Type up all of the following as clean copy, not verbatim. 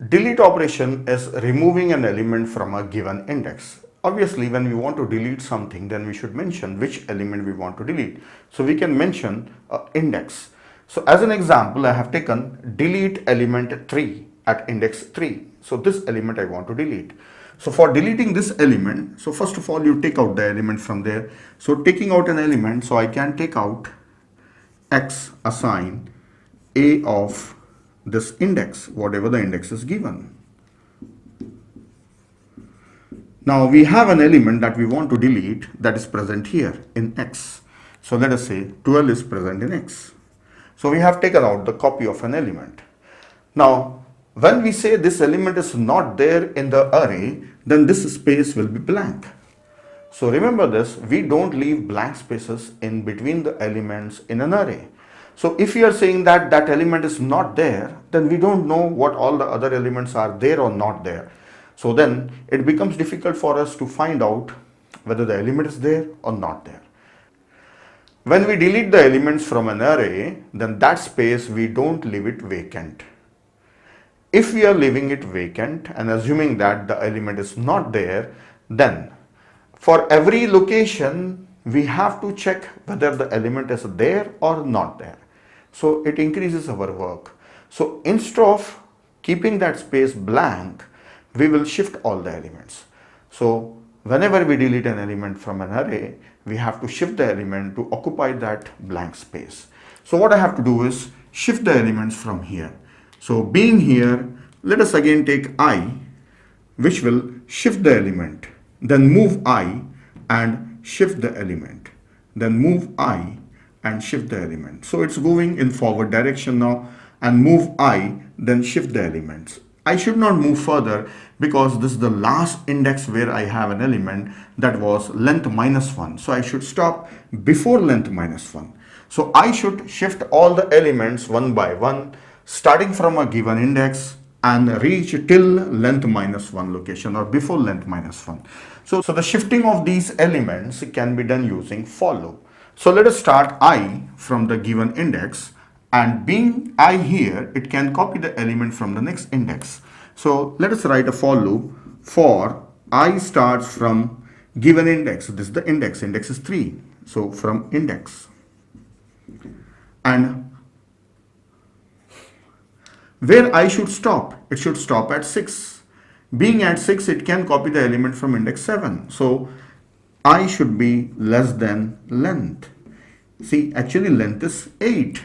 Delete operation is removing an element from a given index. Obviously, when we want to delete something, then we should mention which element we want to delete. So we can mention index. So as an example, I have taken delete element 3 at index 3. So this element I want to delete. So for deleting this element, so first of all you take out the element from there. So taking out an element, so I can take out x assign a of this index, whatever the index is given. Now we have an element that we want to delete that is present here in x. So let us say 12 is present in x. So we have taken out the copy of an element. Now when we say this element is not there in the array, then this space will be blank. So remember this, we don't leave blank spaces in between the elements in an array. So if you are saying that that element is not there, then we don't know what all the other elements are there or not there. So then it becomes difficult for us to find out whether the element is there or not there. When we delete the elements from an array, then that space we don't leave it vacant. If we are leaving it vacant and assuming that the element is not there, then for every location we have to check whether the element is there or not there. So it increases our work. So instead of keeping that space blank, we will shift all the elements. So whenever we delete an element from an array, we have to shift the element to occupy that blank space. So what I have to do is shift the elements from here. So being here, let us again take I, which will shift the element, then move I and shift the element, then move I and shift the element. So it's going in forward direction now, and move I, then shift the elements. I should not move further because this is the last index where I have an element that was length -1. So I should stop before length -1. So I should shift all the elements one by one, starting from a given index and reach till length -1 location or before length -1. So the shifting of these elements can be done using for loop. So let us start I from the given index, and being I here, it can copy the element from the next index. So let us write a for loop for I starts from given index. This is the index is 3. So from index, and where I should stop, it should stop at 6. Being at 6, it can copy the element from index 7. So I should be less than length. See, actually length is 8.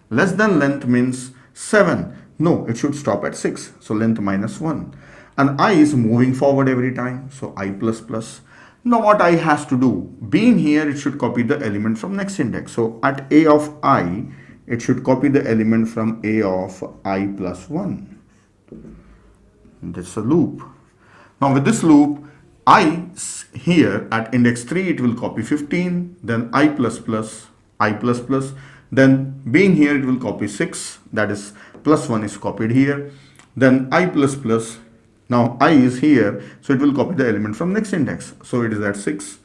Less than length means 7. No, it should stop at 6. So length -1. And I is moving forward every time. So I plus plus. Now what I has to do? Being here, it should copy the element from next index. So at A of I, it should copy the element from A of I plus 1. That's a loop. Now with this loop, I here at index 3, it will copy 15, then I plus plus, then being here, it will copy 6, that is +1 is copied here, then I plus plus, now I is here, so it will copy the element from next index, so it is at 6,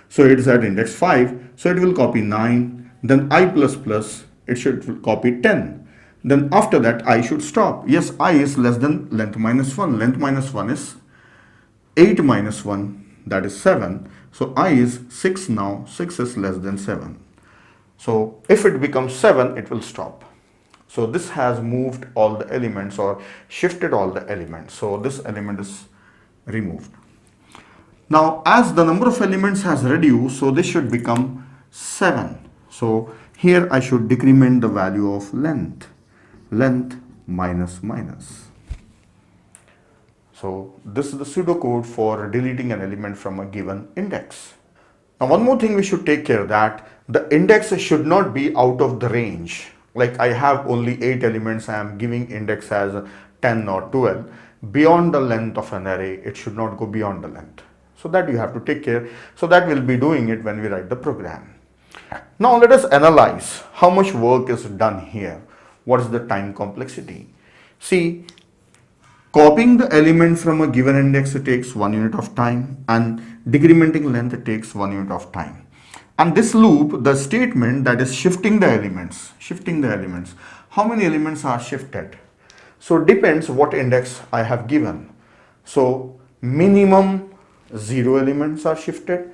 so it is at index 5, so it will copy 9, then I plus plus, it should copy 10. Then after that, I should stop. Yes, I is less than length -1. Length -1 is 8 minus 1, that is 7. So I is 6 now. 6 is less than 7. So if it becomes 7, it will stop. So this has moved all the elements or shifted all the elements. So this element is removed. Now as the number of elements has reduced, so this should become 7. So here I should decrement the value of length minus minus. So this is the pseudocode for deleting an element from a given index. Now one more thing we should take care that the index should not be out of the range. Like I have only 8 elements, I am giving index as 10 or 12. Beyond the length of an array, it should not go beyond the length. So that you have to take care. So that we'll be doing it when we write the program. Now let us analyze how much work is done here. What is the time complexity? See, copying the element from a given index takes 1 unit of time, and decrementing length takes 1 unit of time. And this loop, the statement that is shifting the elements, how many elements are shifted? So depends what index I have given. So minimum 0 elements are shifted.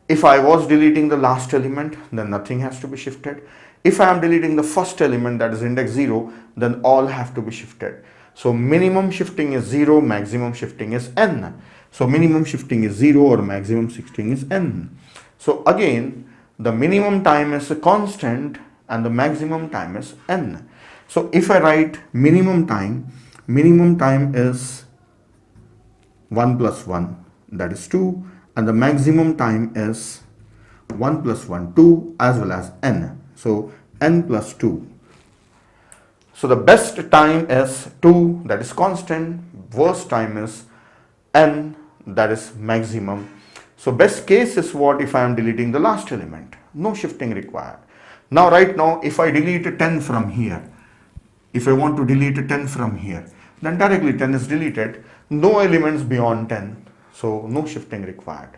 If I was deleting the last element, then nothing has to be shifted. If I am deleting the first element, that is index 0, then all have to be shifted. So minimum shifting is 0, maximum shifting is n. So minimum shifting is 0 or maximum shifting is n. So again, the minimum time is a constant and the maximum time is n. So if I write minimum time is 1 plus 1, that is 2, and the maximum time is 1 plus 1, 2, as well as n. So n plus 2. So the best time is 2, that is constant. Worst time is n, that is maximum. So best case is what? If I am deleting the last element, no shifting required. Now right now, if I delete 10 from here, if I want to delete 10 from here, then directly 10 is deleted. No elements beyond 10, so no shifting required.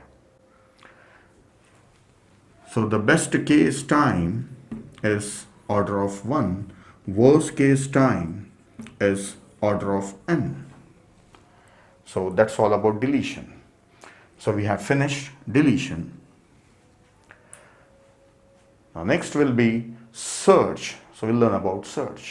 So the best case time is order of 1. Worst case time is order of n. So that's all about deletion. So we have finished deletion. Now next will be search. So we'll learn about search.